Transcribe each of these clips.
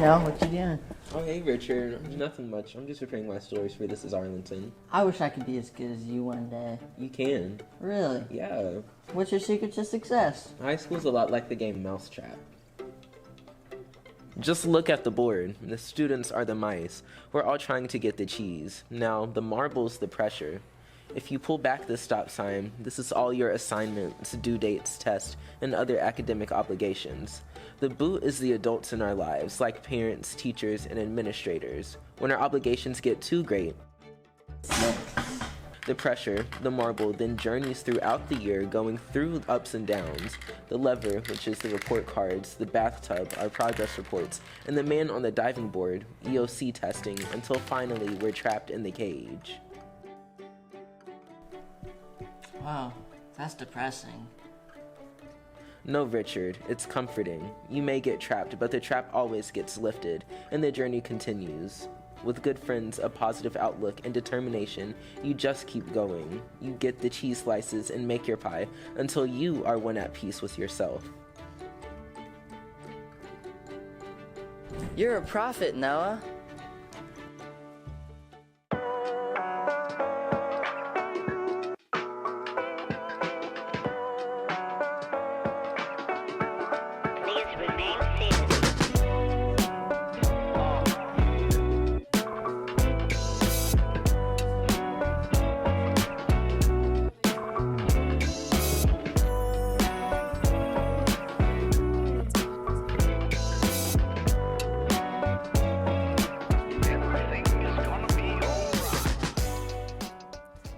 know, what you doing? Oh, hey, Richard. Nothing much. I'm just preparing my stories for This Is Arlington. I wish I could be as good as you one day. You can. Really? Yeah. What's your secret to success? High school's a lot like the game Mousetrap. Just look at the board. The students are the mice. We're all trying to get the cheese. Now, the marble's the pressure. If you pull back the stop sign, this is all your assignments, due dates, tests, and other academic obligations. The boot is the adults in our lives, like parents, teachers, and administrators. When our obligations get too great, the pressure, the marble, then journeys throughout the year going through ups and downs. The lever, which is the report cards, the bathtub, our progress reports, and the man on the diving board, EOC testing, until finally we're trapped in the cage. Wow, that's depressing. No, Richard, it's comforting. You may get trapped, but the trap always gets lifted, and the journey continues. With good friends, a positive outlook, and determination, you just keep going. You get the cheese slices and make your pie until you are one at peace with yourself. You're a prophet, Noah.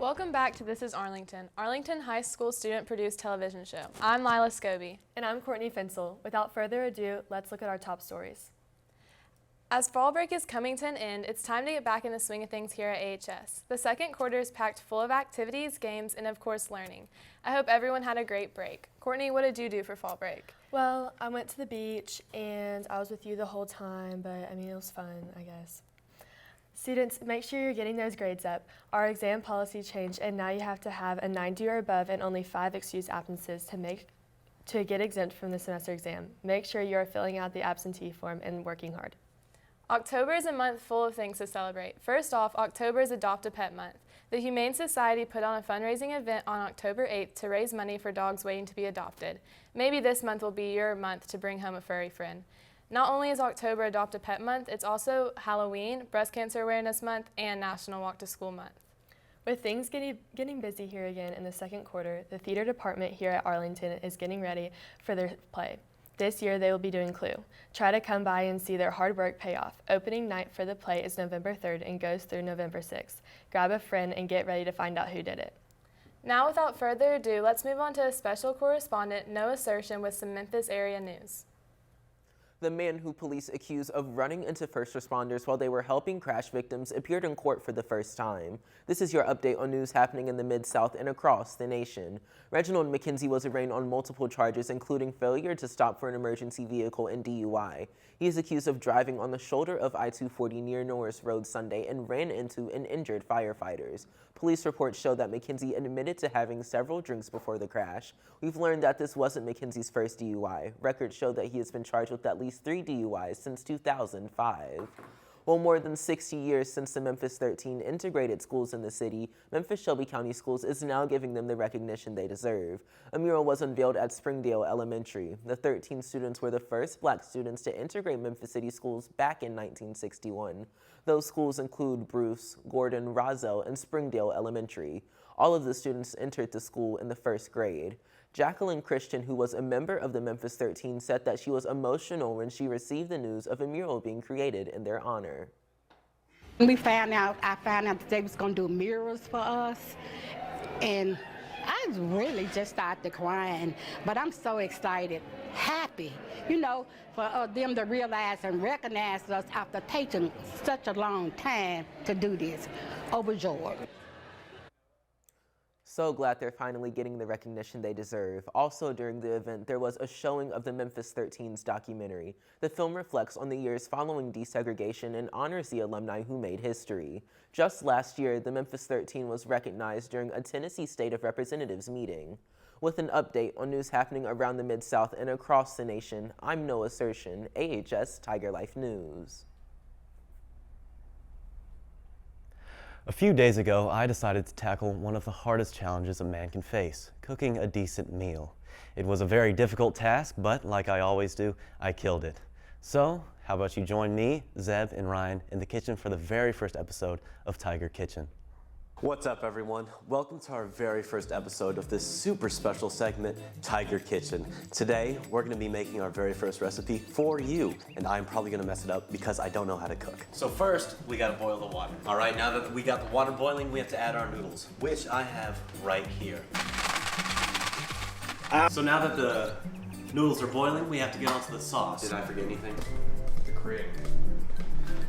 Welcome back to This Is Arlington, Arlington High School student-produced television show. I'm Lila Scobie. And I'm Courtney Fensel. Without further ado, let's look at our top stories. As fall break is coming to an end, it's time to get back in the swing of things here at AHS. The second quarter is packed full of activities, games, and of course learning. I hope everyone had a great break. Courtney, what did you do for fall break? Well, I went to the beach and I was with you the whole time, but I mean, it was fun, I guess. Students, make sure you're getting those grades up. Our exam policy changed, and now you have to have a 90 or above and only 5 excused absences to get exempt from the semester exam. Make sure you are filling out the absentee form and working hard. October is a month full of things to celebrate. First off, October is Adopt a Pet Month. The Humane Society put on a fundraising event on October 8th to raise money for dogs waiting to be adopted. Maybe this month will be your month to bring home a furry friend. Not only is October Adopt a Pet Month, it's also Halloween, Breast Cancer Awareness Month, and National Walk to School Month. With things getting busy here again in the second quarter, the theater department here at Arlington is getting ready for their play. This year they will be doing Clue. Try to come by and see their hard work pay off. Opening night for the play is November 3rd and goes through November 6th. Grab a friend and get ready to find out who did it. Now without further ado, let's move on to a special correspondent, Noah Sershin, with some Memphis area news. The man who police accused of running into first responders while they were helping crash victims appeared in court for the first time. This is your update on news happening in the Mid-South and across the nation. Reginald McKenzie was arraigned on multiple charges, including failure to stop for an emergency vehicle and DUI. He is accused of driving on the shoulder of I-240 near Norris Road Sunday and ran into and injured firefighters. Police reports show that McKenzie admitted to having several drinks before the crash. We've learned that this wasn't McKenzie's first DUI. Records show that he has been charged with at least 3 DUIs since 2005. Well, more than 60 years since the Memphis 13 integrated schools in the city, Memphis Shelby County Schools is now giving them the recognition they deserve. A mural was unveiled at Springdale Elementary. The 13 students were the first black students to integrate Memphis City schools back in 1961. Those schools include Bruce, Gordon, Roselle, and Springdale Elementary. All of the students entered the school in the first grade. Jacqueline Christian, who was a member of the Memphis 13, said that she was emotional when she received the news of a mural being created in their honor. I found out that they was going to do murals for us, and I really just started crying, but I'm so excited, happy, for them to realize and recognize us after taking such a long time to do this. Overjoyed. So glad they're finally getting the recognition they deserve. Also during the event, there was a showing of the Memphis 13's documentary. The film reflects on the years following desegregation and honors the alumni who made history. Just last year, the Memphis 13 was recognized during a Tennessee State of Representatives meeting. With an update on news happening around the Mid-South and across the nation, I'm Noah Sershin, AHS Tiger Life News. A few days ago, I decided to tackle one of the hardest challenges a man can face, cooking a decent meal. It was a very difficult task, but like I always do, I killed it. So, how about you join me, Zeb, and Ryan in the kitchen for the very first episode of Tiger Kitchen. What's up, everyone? Welcome to our very first episode of this super special segment, Tiger Kitchen. Today, we're gonna be making our very first recipe for you, and I'm probably gonna mess it up because I don't know how to cook. So first, we gotta boil the water. All right, now that we got the water boiling, we have to add our noodles, which I have right here. So now that the noodles are boiling, we have to get onto the sauce. Did I forget anything? The cream.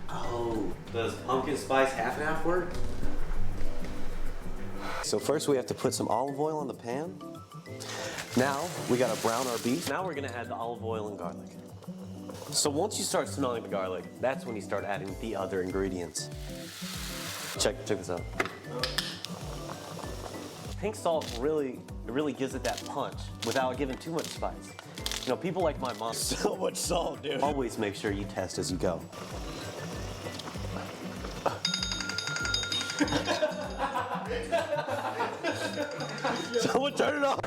Oh, does pumpkin spice half and half work? So first we have to put some olive oil on the pan. Now we gotta brown our beef. Now we're gonna add the olive oil and garlic. So once you start smelling the garlic, that's when you start adding the other ingredients. Check this out. Pink salt really gives it that punch without giving too much spice. You know, people like my mom. So much salt, dude. Always make sure you test as you go. Someone turn it off.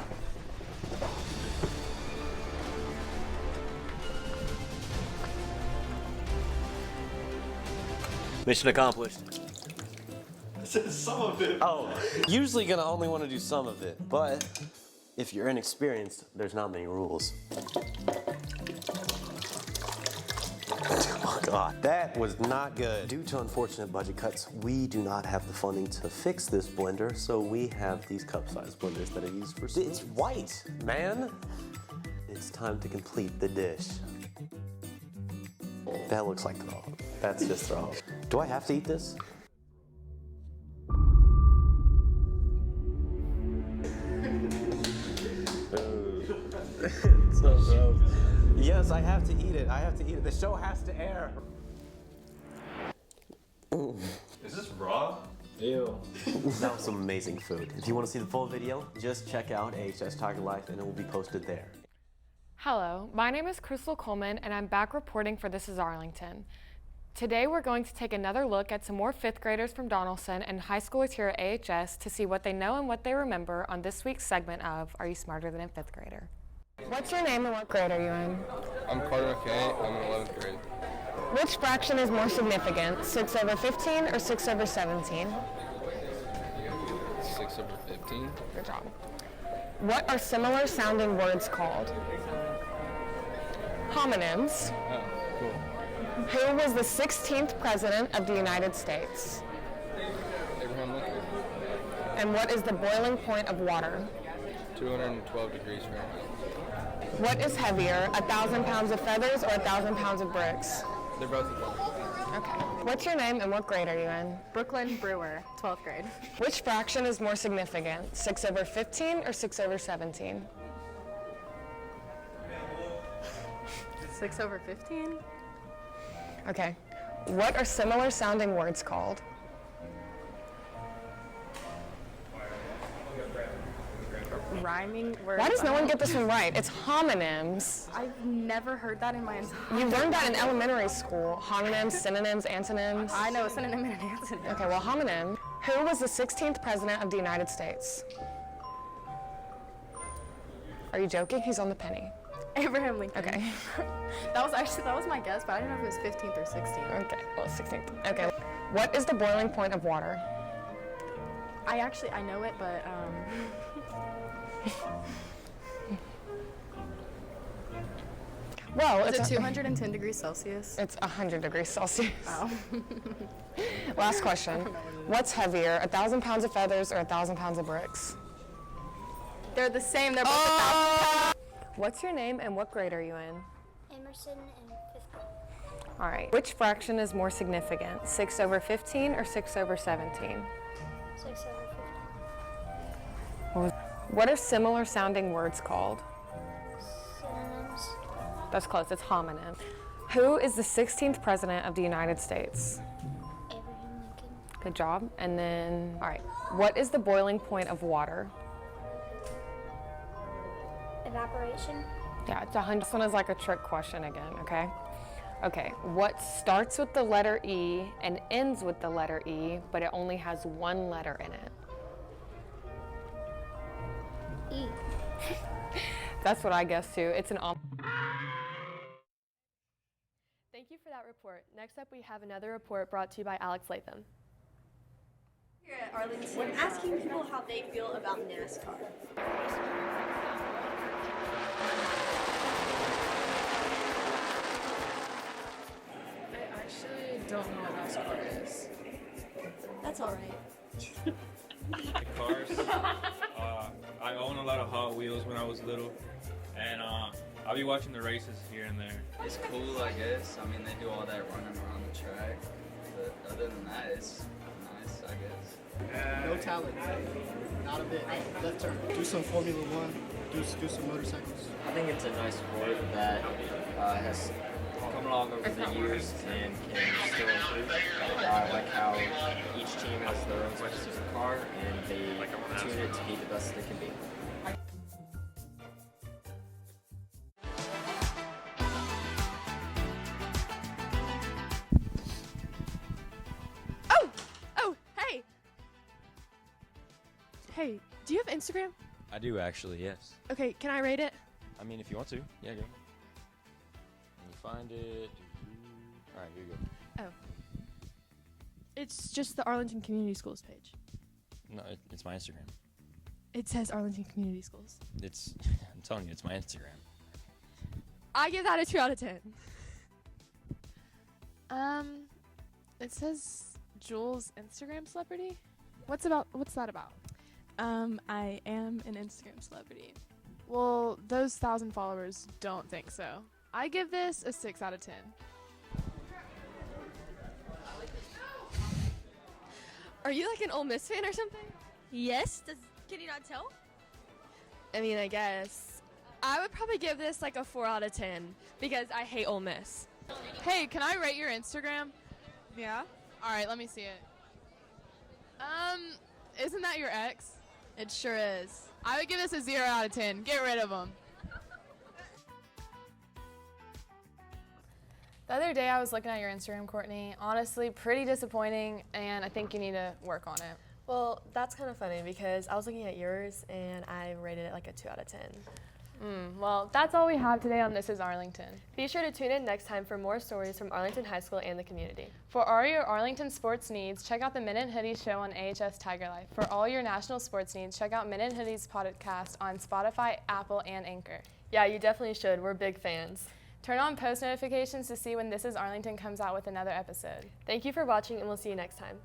Mission accomplished. Some of it. Oh, usually gonna only want to do some of it, but if you're inexperienced, there's not many rules. Oh God, that was not good. Due to unfortunate budget cuts, we do not have the funding to fix this blender, so we have these cup-sized blenders that I use for. It's white, man. It's time to complete the dish. That looks like throw. That's just throw. Do I have to eat this? It's so gross. Yes, I have to eat it. I have to eat it. The show has to air. Is this raw? Ew. That was some amazing food. If you want to see the full video, just check out AHS Tiger Life and it will be posted there. Hello, my name is Crystal Coleman and I'm back reporting for This Is Arlington. Today we're going to take another look at some more 5th graders from Donaldson and high schoolers here at AHS to see what they know and what they remember on this week's segment of Are You Smarter Than a 5th Grader? What's your name and what grade are you in? I'm Carter McKay. I'm in 11th grade. Which fraction is more significant, 6 over 15 or 6 over 17? 6 over 15. Good job. What are similar sounding words called? Homonyms. Oh, cool. Who was the 16th president of the United States? Abraham Lincoln. And what is the boiling point of water? 212 degrees Fahrenheit. What is heavier, 1,000 pounds of feathers or 1,000 pounds of bricks? They're both equal. Okay. What's your name and what grade are you in? Brooklyn Brewer, 12th grade. Which fraction is more significant, 6 over 15 or 6 over 17? 6 over 15? Okay. What are similar sounding words called? Rhyming words. Why does no one get this one right? It's homonyms. I've never heard that in my entire You learned that in elementary school. Homonyms, synonyms, antonyms. I know a synonym and an antonym. Okay, well, homonym. Who was the 16th president of the United States? Are you joking? He's on the penny. Abraham Lincoln. Okay. That was my guess, but I didn't know if it was 15th or 16th. Okay, well, 16th. Okay. What is the boiling point of water? I know it, but Well, is it's it 210 degrees Celsius? It's 100 degrees Celsius. Oh. Last question. What's heavier, 1,000 pounds of feathers or 1,000 pounds of bricks? They're the same. They're both 1,000 pounds. What's your name and what grade are you in? Emerson in 5th grade. All right. Which fraction is more significant, 6 over 15 or 6 over 17? 6 over 15. What are similar sounding words called? Synonyms. That's close, it's homonym. Who is the 16th president of the United States? Abraham Lincoln. Good job. And then, all right, what is the boiling point of water? an operation. Yeah, it's 100. This one is like a trick question again, okay? Okay, what starts with the letter E and ends with the letter E, but it only has one letter in it? E. That's what I guessed too. It's an Thank you for that report. Next up, we have another report brought to you by Alex Latham. Here at Arlington, asking people how they feel about NASCAR. I actually don't know what NASCAR is. That's all right. Cars. I own a lot of Hot Wheels when I was little, and I'll be watching the races here and there. It's cool, I guess. I mean, they do all that running around the track, but other than that, it's nice, I guess. No talent, not a bit. Left turn. Do some Formula One. Do some motorcycles. I think it's a nice sport that has come along over the years and can still improve. I like how each team has their own specific car and they tune it to be the best they can be. Oh, hey! Hey, do you have Instagram? I do actually, yes. Okay, can I rate it? I mean, if you want to, yeah, go. Can you find it? All right, here you go. Oh. It's just the Arlington Community Schools page. No, it's my Instagram. It says Arlington Community Schools. It's, I'm telling you, it's my Instagram. I give that a 2 out of 10. It says Jules Instagram celebrity. What's that about? I am an Instagram celebrity. Well, those 1,000 followers don't think so. I give this a 6 out of 10. Are you like an Ole Miss fan or something? Yes? Can you not tell? I mean, I guess. I would probably give this like a 4 out of 10 because I hate Ole Miss. Hey, can I rate your Instagram? Yeah? All right, let me see it. Isn't that your ex? It sure is. I would give this a 0 out of 10. Get rid of him. The other day I was looking at your Instagram, Courtney. Honestly, pretty disappointing, and I think you need to work on it. Well, that's kind of funny because I was looking at yours and I rated it like a 2 out of 10. Well, that's all we have today on This Is Arlington. Be sure to tune in next time for more stories from Arlington High School and the community. For all your Arlington sports needs, check out the Mint and Hoodie show on AHS Tiger Life. For all your national sports needs, check out Mint and Hoodie's podcast on Spotify, Apple, and Anchor. Yeah, you definitely should. We're big fans. Turn on post notifications to see when This Is Arlington comes out with another episode. Thank you for watching, and we'll see you next time.